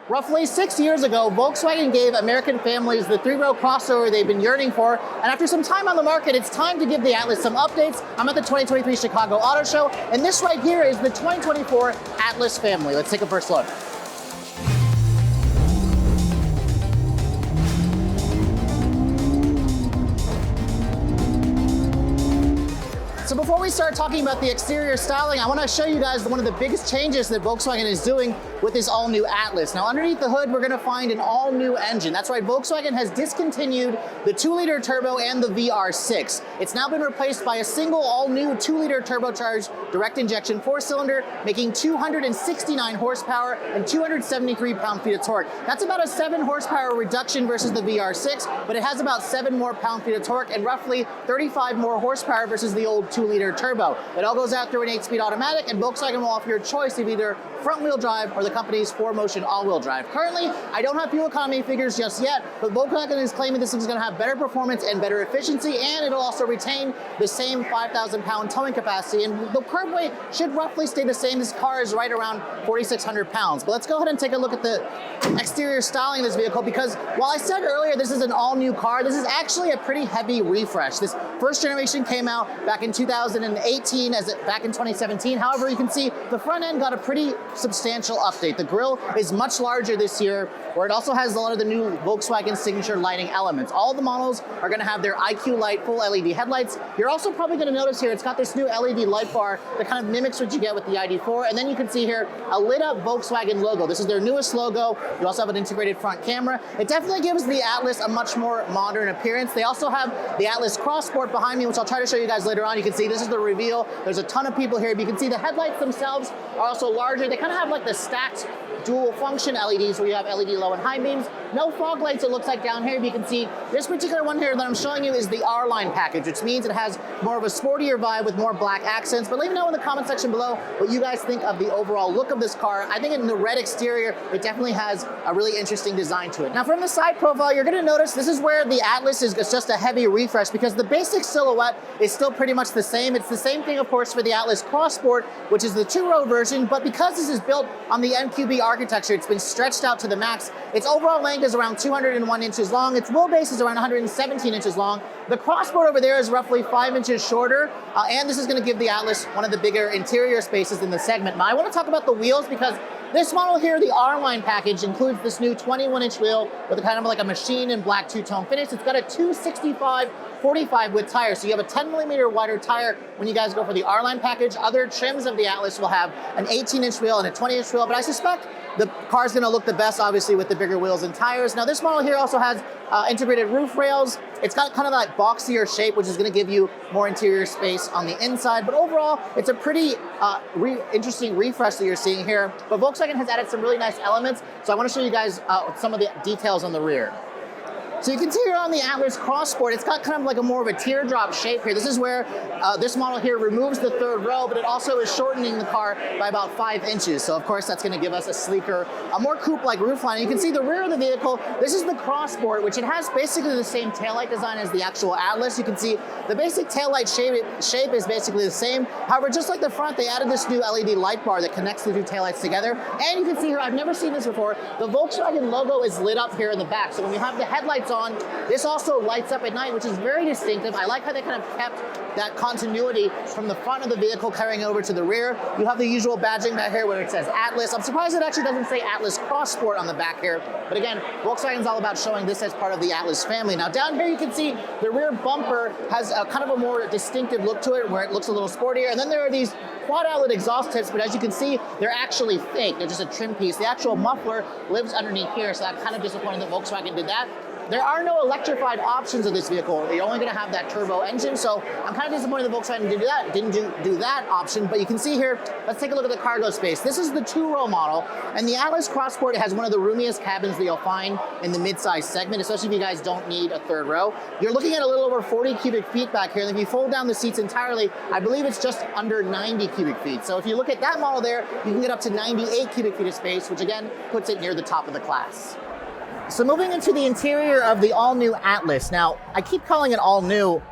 Roughly 6 years ago, Volkswagen gave American families the three-row crossover they've been yearning for, and after some time on the market, it's time to give the Atlas some updates. I'm at the 2023 Chicago Auto Show, and this right here is the 2024 Atlas family. Let's take a first look. So before we start talking about the exterior styling, I want to show you guys one of the biggest changes that Volkswagen is doing with this all-new Atlas. Now, underneath the hood, we're going to find an all-new engine. That's right, Volkswagen has discontinued the 2-liter turbo and the VR6. It's now been replaced by a single all-new 2-liter turbocharged direct injection 4-cylinder, making 269 horsepower and 273 pound-feet of torque. That's about a 7 horsepower reduction versus the VR6, but it has about 7 more pound-feet of torque and roughly 35 more horsepower versus the old 2-liter turbo. It all goes out through an 8-speed automatic, and Volkswagen will offer you a choice of either front-wheel drive or the company's 4Motion all-wheel drive. Currently, I don't have fuel economy figures just yet, but Volkswagen is claiming this is going to have better performance and better efficiency, and it'll also retain the same 5,000-pound towing capacity, and the curb weight should roughly stay the same. This car is right around 4,600 pounds. But let's go ahead and take a look at the exterior styling of this vehicle, because while I said earlier this is an all-new car, this is actually a pretty heavy refresh. This first generation came out back in 2018, back in 2017. However, you can see the front end got a pretty substantial update. The grille is much larger this year, where it also has a lot of the new Volkswagen signature lighting elements. All the models are going to have their IQ Light full LED headlights. You're also probably going to notice here it's got this new LED light bar that kind of mimics what you get with the ID4. And then you can see here a lit up Volkswagen logo. This is their newest logo. You also have an integrated front camera. It definitely gives the Atlas a much more modern appearance. They also have the Atlas Cross Sport behind me, which I'll try to show you guys later on. You can see this is the reveal. There's a ton of people here. But you can see the headlights themselves are also larger. They kind of have like the stacked dual function LEDs where you have LED low and high beams. No fog lights, it looks like down here. But you can see this particular one here that I'm showing you is the R-Line package, which means it has more of a sportier vibe with more black accents. But let me know in the comment section below what you guys think of the overall look of this car. I think in the red exterior, it definitely has a really interesting design to it. Now from the side profile, you're gonna notice this is where the Atlas is just a heavy refresh, because the basic silhouette is still pretty much the same. It's the same thing, of course, for the Atlas Cross Sport, which is the 2-row version, but because this is built on the MQB architecture, it's been stretched out to the max. Its overall length is around 201 inches long. Its wheelbase is around 117 inches long. The Cross Sport over there is roughly 5 inches shorter, and this is going to give the Atlas one of the bigger interior spaces in the segment. Now, I want to talk about the wheels, because this model here, the R-Line package, includes this new 21-inch wheel with a kind of like a machine and black two-tone finish. It's got a 265/45 width tire, so you have a 10mm wider tire when you guys go for the R-Line package. Other trims of the Atlas will have an 18-inch wheel and a 20-inch wheel, but I suspect the car's going to look the best, obviously, with the bigger wheels and tires. Now, this model here also has integrated roof rails. It's got kind of that boxier shape, which is going to give you more interior space on the inside. But overall, it's a pretty interesting refresh that you're seeing here. But Volkswagen has added some really nice elements, so I want to show you guys some of the details on the rear. So you can see here on the Atlas Cross Sport, it's got kind of like a more of a teardrop shape here. This is where this model here removes the third row, but it also is shortening the car by about 5 inches. So of course that's going to give us a sleeker, a more coupe-like roofline. You can see the rear of the vehicle. This is the Cross Sport, which it has basically the same taillight design as the actual Atlas. You can see the basic taillight shape is basically the same. However, just like the front, they added this new LED light bar that connects the two taillights together. And you can see here, I've never seen this before, the Volkswagen logo is lit up here in the back. So when you have the headlights on, this also lights up at night, which is very distinctive. I like how they kind of kept that continuity from the front of the vehicle carrying over to the rear. You have the usual badging back here where it says Atlas. I'm surprised it actually doesn't say Atlas Cross Sport on the back here. But again, Volkswagen's all about showing this as part of the Atlas family. Now down here you can see the rear bumper has a kind of a more distinctive look to it where it looks a little sportier. And then there are these quad outlet exhaust tips, but as you can see, they're actually fake. They're just a trim piece. The actual muffler lives underneath here, so I'm kind of disappointed that Volkswagen did that. There are no electrified options of this vehicle. You're only going to have that turbo engine, so I'm kind of disappointed that Volkswagen didn't do that option. But you can see here, let's take a look at the cargo space. This is the 2-row model, and the Atlas Cross Sport has one of the roomiest cabins that you'll find in the mid-size segment, especially if you guys don't need a third row. You're looking at a little over 40 cubic feet back here, and if you fold down the seats entirely, I believe it's just under 90 cubic feet. So if you look at that model there, you can get up to 98 cubic feet of space, which again puts it near the top of the class. So moving into the interior of the all-new Atlas. Now, I keep calling it all-new,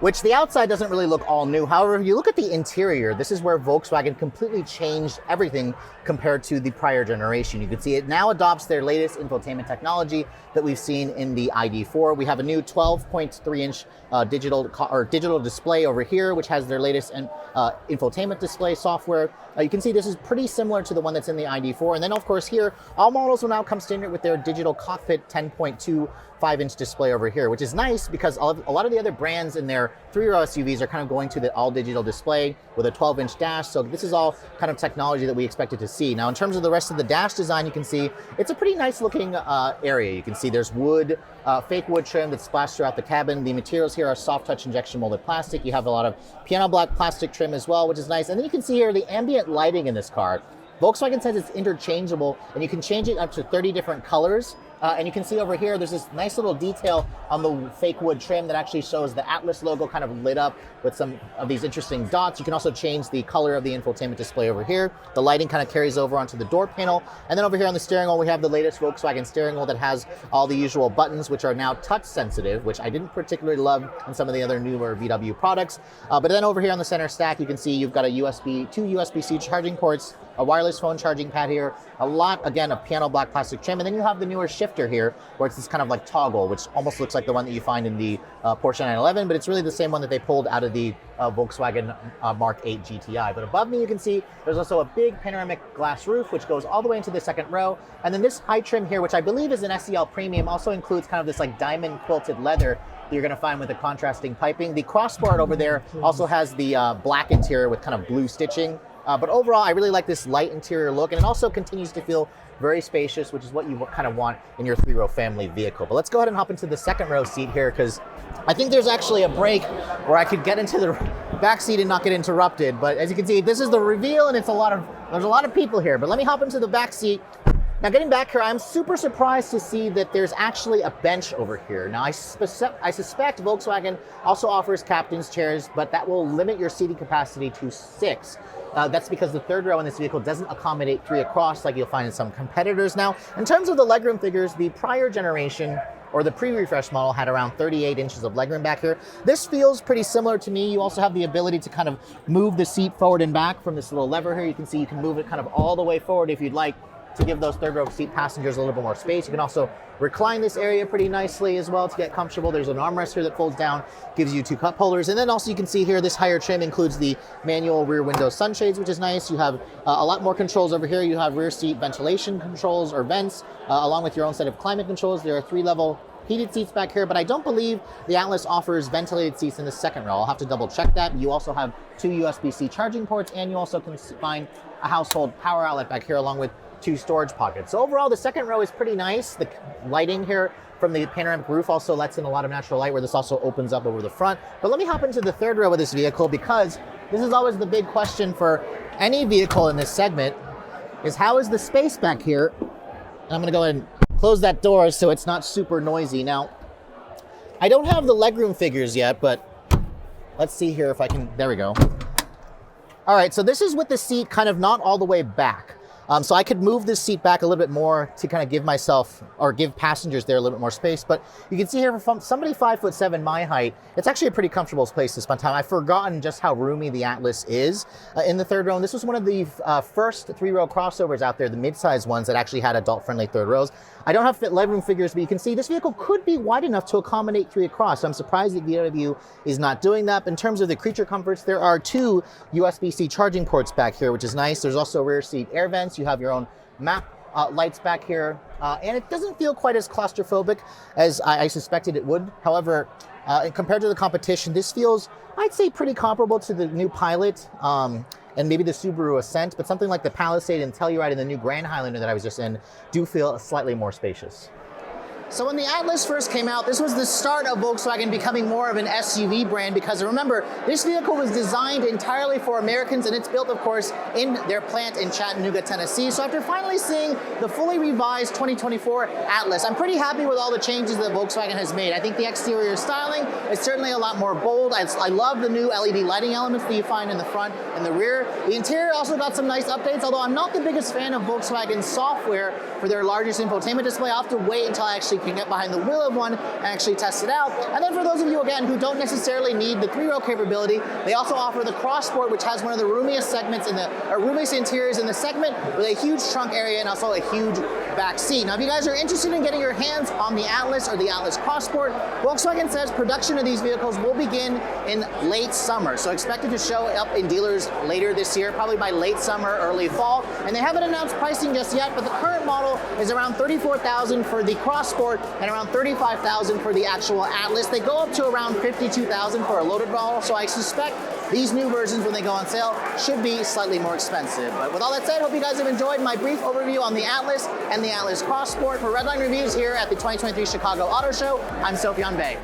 which the outside doesn't really look all new. However, if you look at the interior, this is where Volkswagen completely changed everything compared to the prior generation. You can see it now adopts their latest infotainment technology that we've seen in the ID4. We have a new 12.3-inch digital display over here, which has their latest infotainment display software. You can see this is pretty similar to the one that's in the ID4. And then, of course, here, all models will now come standard with their digital cockpit 10.25-inch display over here, which is nice because a lot of the other brands in their three-row SUVs are kind of going to the all-digital display with a 12-inch dash. So this is all kind of technology that we expected to see. Now, in terms of the rest of the dash design, you can see it's a pretty nice-looking area. You can see there's wood, fake wood trim that's splashed throughout the cabin. The materials here are soft-touch injection molded plastic. You have a lot of piano black plastic trim as well, which is nice. And then you can see here the ambient lighting in this car. Volkswagen says it's interchangeable, and you can change it up to 30 different colors. And you can see over here, there's this nice little detail on the fake wood trim that actually shows the Atlas logo kind of lit up with some of these interesting dots. You can also change the color of the infotainment display over here. The lighting kind of carries over onto the door panel. And then over here on the steering wheel, we have the latest Volkswagen steering wheel that has all the usual buttons, which are now touch sensitive, which I didn't particularly love in some of the other newer VW products. But then over here on the center stack, you can see you've got two USB-C charging ports, a wireless phone charging pad here, a lot, again, of piano black plastic trim, and then you have the newer shifter here, where it's this kind of like toggle, which almost looks like the one that you find in the Porsche 911, but it's really the same one that they pulled out of the Volkswagen Mark 8 GTI. But above me, you can see there's also a big panoramic glass roof, which goes all the way into the second row, and then this high trim here, which I believe is an SEL Premium, also includes kind of this like diamond quilted leather that you're going to find with the contrasting piping. The crossbar over there also has the black interior with kind of blue stitching. But overall, I really like this light interior look, and it also continues to feel very spacious, which is what you kind of want in your three-row family vehicle. But let's go ahead and hop into the second row seat here, because I think there's actually a break where I could get into the back seat and not get interrupted. But as you can see, this is the reveal, and there's a lot of people here. But let me hop into the back seat. Now, getting back here, I'm super surprised to see that there's actually a bench over here. Now, I suspect Volkswagen also offers captain's chairs, but that will limit your seating capacity to 6. That's because the third row in this vehicle doesn't accommodate 3 across like you'll find in some competitors. Now, in terms of the legroom figures, the prior generation or the pre-refresh model had around 38 inches of legroom back here. This feels pretty similar to me. You also have the ability to kind of move the seat forward and back from this little lever here. You can see you can move it kind of all the way forward if you'd like, to give those third row seat passengers a little bit more space. You can also recline this area pretty nicely as well to get comfortable. There's an armrest here that folds down, gives you 2 cup holders. And then also you can see here, this higher trim includes the manual rear window sunshades, which is nice. You have a lot more controls over here. You have rear seat ventilation controls or vents, along with your own set of climate controls. There are 3-level heated seats back here, but I don't believe the Atlas offers ventilated seats in the second row. I'll have to double check that. You also have 2 USB-C charging ports, and you also can find a household power outlet back here along with 2 storage pockets. So overall, the second row is pretty nice. The lighting here from the panoramic roof also lets in a lot of natural light, where this also opens up over the front. But let me hop into the third row of this vehicle, because this is always the big question for any vehicle in this segment, is how is the space back here? And I'm gonna go ahead and close that door so it's not super noisy. Now, I don't have the legroom figures yet, but let's see here if I can, there we go. All right, so this is with the seat kind of not all the way back. So I could move this seat back a little bit more to kind of give myself, or give passengers there a little bit more space. But you can see here, from somebody 5'7", my height, it's actually a pretty comfortable place to spend time. I've forgotten just how roomy the Atlas is in the third row. And this was one of the first 3-row crossovers out there, the mid-size ones that actually had adult-friendly third rows. I don't have legroom figures, but you can see this vehicle could be wide enough to accommodate 3 across. So I'm surprised that VW is not doing that. In terms of the creature comforts, there are 2 USB-C charging ports back here, which is nice. There's also rear seat air vents. You have your own map lights back here, and it doesn't feel quite as claustrophobic as I suspected it would. However, compared to the competition, this feels, I'd say, pretty comparable to the new Pilot and maybe the Subaru Ascent, but something like the Palisade and Telluride and the new Grand Highlander that I was just in do feel slightly more spacious. So when the Atlas first came out, this was the start of Volkswagen becoming more of an SUV brand, because remember, this vehicle was designed entirely for Americans, and it's built, of course, in their plant in Chattanooga, Tennessee. So after finally seeing the fully revised 2024 Atlas, I'm pretty happy with all the changes that Volkswagen has made. I think the exterior styling is certainly a lot more bold. I love the new LED lighting elements that you find in the front and the rear. The interior also got some nice updates, although I'm not the biggest fan of Volkswagen's software for their largest infotainment display. I'll have to wait until I actually you can get behind the wheel of one and actually test it out. And then for those of you, again, who don't necessarily need the 3-row capability, they also offer the Cross Sport, which has one of the roomiest segments roomiest interiors in the segment, with a huge trunk area and also a huge back seat. Now, if you guys are interested in getting your hands on the Atlas or the Atlas Cross Sport, Volkswagen says production of these vehicles will begin in late summer. So expected to show up in dealers later this year, probably by late summer, early fall. And they haven't announced pricing just yet, but the current model is around $34,000 for the Cross Sport and around $35,000 for the actual Atlas. They go up to around $52,000 for a loaded model, so I suspect these new versions, when they go on sale, should be slightly more expensive. But with all that said, hope you guys have enjoyed my brief overview on the Atlas and the Atlas Cross Sport. For Redline Reviews here at the 2023 Chicago Auto Show, I'm Sofyan Bey.